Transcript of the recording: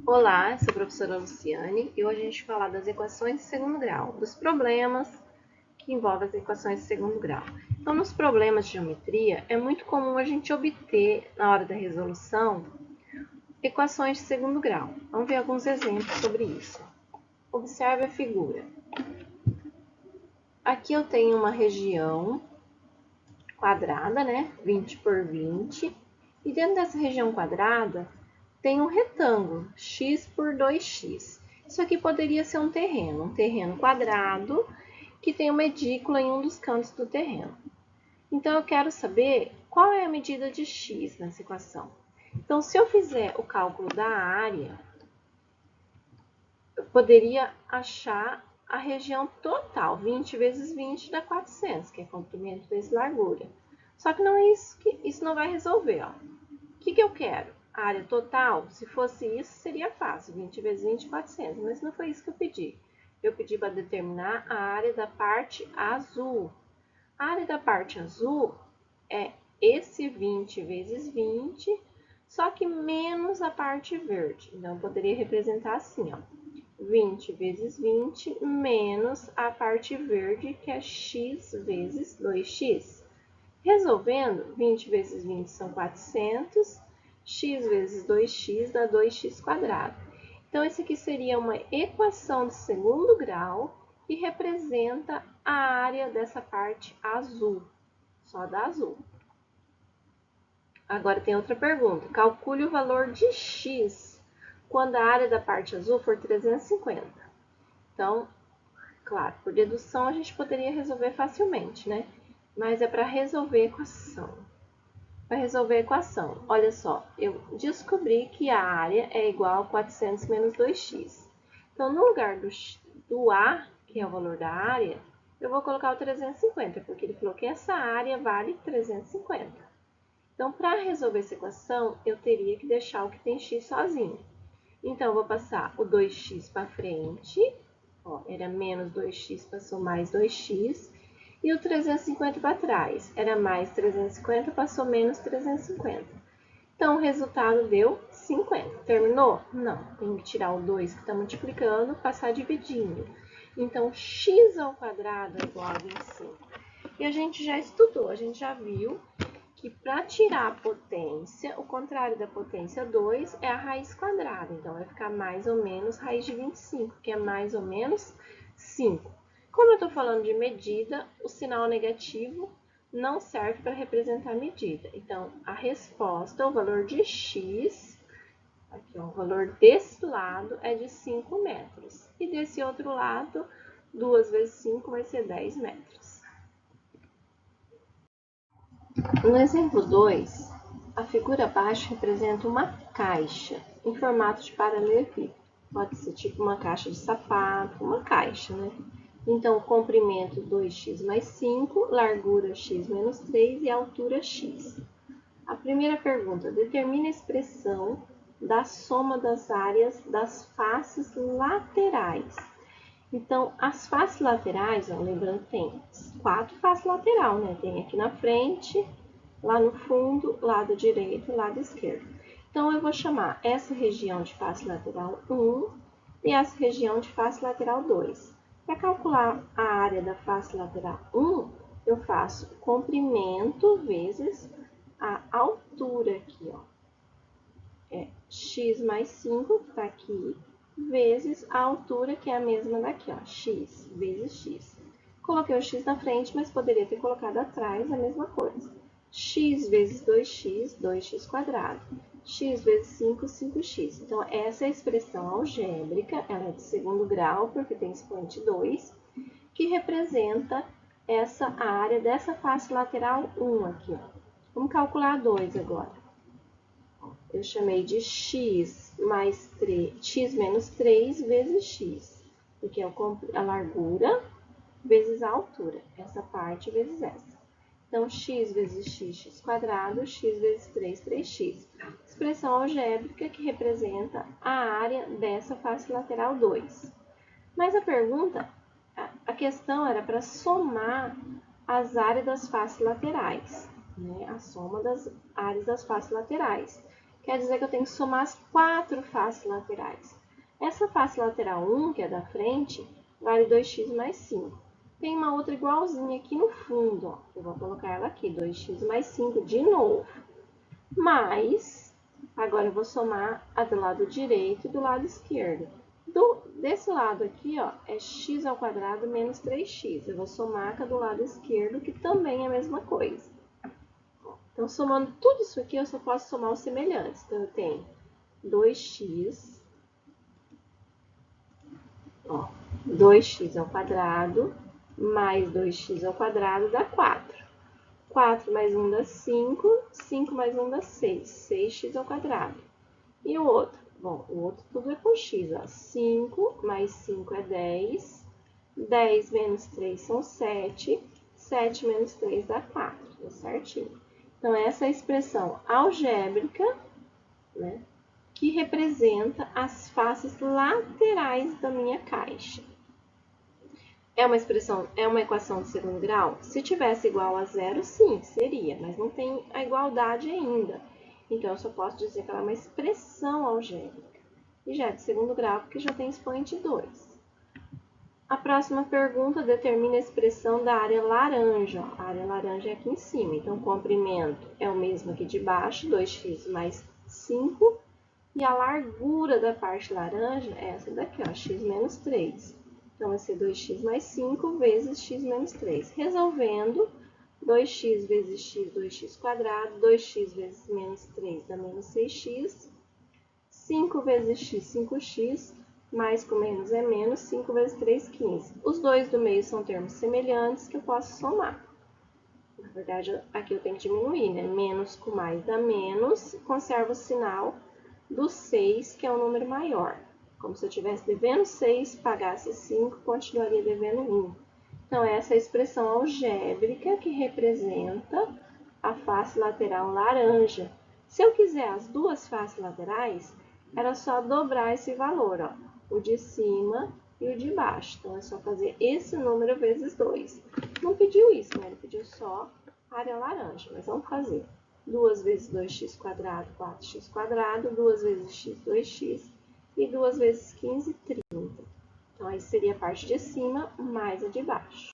Olá, eu sou a professora Luciane e hoje a gente vai falar das equações de segundo grau, dos problemas que envolvem as equações de segundo grau. Então, nos problemas de geometria, é muito comum a gente obter, na hora da resolução, equações de segundo grau. Vamos ver alguns exemplos sobre isso. Observe a figura. Aqui eu tenho uma região quadrada, né? 20 por 20. E dentro dessa região quadrada, tem um retângulo, x por 2x. Isso aqui poderia ser um terreno quadrado que tem uma edícula em um dos cantos do terreno. Então, eu quero saber qual é a medida de x nessa equação. Então, se eu fizer o cálculo da área, eu poderia achar a região total. 20 vezes 20 dá 400, que é comprimento vezes largura. Só que não é isso não vai resolver. Ó. O que eu quero? A área total, se fosse isso, seria fácil. 20 vezes 20, 400. Mas não foi isso que eu pedi. Eu pedi para determinar a área da parte azul. A área da parte azul é esse 20 vezes 20, só que menos a parte verde. Então, eu poderia representar assim, ó. 20 vezes 20 menos a parte verde, que é x vezes 2x. Resolvendo, 20 vezes 20 são 400, x vezes 2x dá 2x quadrado. Então, esse aqui seria uma equação de segundo grau que representa a área dessa parte azul, só da azul. Agora tem outra pergunta. Calcule o valor de x quando a área da parte azul for 350. Então, claro, por dedução a gente poderia resolver facilmente, né? Mas é para resolver a equação. Para resolver a equação, olha só, eu descobri que a área é igual a 400 menos 2x. Então, no lugar do A, que é o valor da área, eu vou colocar o 350, porque ele falou que essa área vale 350. Então, para resolver essa equação, eu teria que deixar o que tem x sozinho. Então, eu vou passar o 2x para frente, ó, era menos 2x, passou mais 2x, e o 350 para trás, era mais 350, passou menos 350. Então, o resultado deu 50. Terminou? Não, tem que tirar o 2 que está multiplicando, passar dividindo. Então, x ao quadrado é igual a 25. E a gente já estudou, a gente já viu que para tirar a potência, o contrário da potência 2 é a raiz quadrada. Então, vai ficar mais ou menos raiz de 25, que é mais ou menos 5. Como eu estou falando de medida, o sinal negativo não serve para representar a medida. Então, a resposta, o valor de x, aqui ó, o valor desse lado é de 5 metros. E desse outro lado, 2 vezes 5 vai ser 10 metros. No exemplo 2, a figura abaixo representa uma caixa em formato de paralelepípedo. Pode ser tipo uma caixa de sapato, uma caixa, né? Então, comprimento 2x mais 5, largura x menos 3 e altura x. A primeira pergunta, determine a expressão da soma das áreas das faces laterais. Então, as faces laterais, ó, lembrando, tem 4 faces laterais, né? Tem aqui na frente, lá no fundo, lado direito e lado esquerdo. Então, eu vou chamar essa região de face lateral 1 e essa região de face lateral 2. Para calcular a área da face lateral 1, eu faço comprimento vezes a altura aqui, ó. É x mais 5, que está aqui, vezes a altura, que é a mesma daqui, ó, x vezes x. Coloquei o x na frente, mas poderia ter colocado atrás a mesma coisa. X vezes 2x, 2x quadrado. X vezes 5, 5x. Então, essa é a expressão algébrica, ela é de segundo grau, porque tem expoente 2, que representa essa área dessa face lateral 1 aqui, ó. Vamos calcular 2 agora. Eu chamei de x mais 3, x menos 3 vezes x, porque é a largura vezes a altura, essa parte vezes essa. Então, x vezes x quadrado, x vezes 3, 3x. Expressão algébrica que representa a área dessa face lateral 2. Mas a pergunta, a questão era para somar as áreas das faces laterais, né? A soma das áreas das faces laterais. quer dizer que eu tenho que somar as 4 faces laterais. Essa face lateral 1, que é da frente, vale 2x mais 5. Tem uma outra igualzinha aqui no fundo, ó. Eu vou colocar ela aqui, 2x mais 5 de novo. Mas, agora eu vou somar a do lado direito e do lado esquerdo. Desse lado aqui, ó, é x ao quadrado menos 3x. Eu vou somar com a do lado esquerdo, que também é a mesma coisa. Então, somando tudo isso aqui, eu só posso somar os semelhantes. Então, eu tenho 2x, ó, 2x ao quadrado, mais 2x ao quadrado dá 4. 4 mais 1 dá 5, 5 mais 1 dá 6, 6x ao quadrado. E o outro? Bom, o outro tudo é com x, ó. 5 mais 5 é 10, 10 menos 3 são 7, 7 menos 3 dá 4, tá certinho? Então, essa é a expressão algébrica, né, que representa as faces laterais da minha caixa. É uma equação de segundo grau? Se tivesse igual a zero, sim, seria, mas não tem a igualdade ainda. Então, eu só posso dizer que ela é uma expressão algébrica. E já é de segundo grau, porque já tem expoente 2. A próxima pergunta determina a expressão da área laranja. A área laranja é aqui em cima, então o comprimento é o mesmo aqui de baixo, 2x mais 5. E a largura da parte laranja é essa daqui, ó, x menos 3. Então, vai ser 2x mais 5 vezes x menos 3. Resolvendo, 2x vezes x, 2x quadrado, 2x vezes menos 3 dá menos 6x. 5 vezes x, 5x, mais com menos é menos, 5 vezes 3, 15. Os dois do meio são termos semelhantes que eu posso somar. Na verdade, aqui eu tenho que diminuir, né? Menos com mais dá menos, conservo o sinal do 6, que é um número maior. Como se eu estivesse devendo 6, pagasse 5, continuaria devendo 1. Então, essa é a expressão algébrica que representa a face lateral laranja. Se eu quiser as duas faces laterais, era só dobrar esse valor, ó, o de cima e o de baixo. Então, é só fazer esse número vezes 2. Não pediu isso, né? Ele pediu só área laranja, mas vamos fazer. 2 vezes 2x quadrado, 4x quadrado, 2 vezes x, 2x, e 2 vezes 15, 30. Então, aí seria a parte de cima mais a de baixo.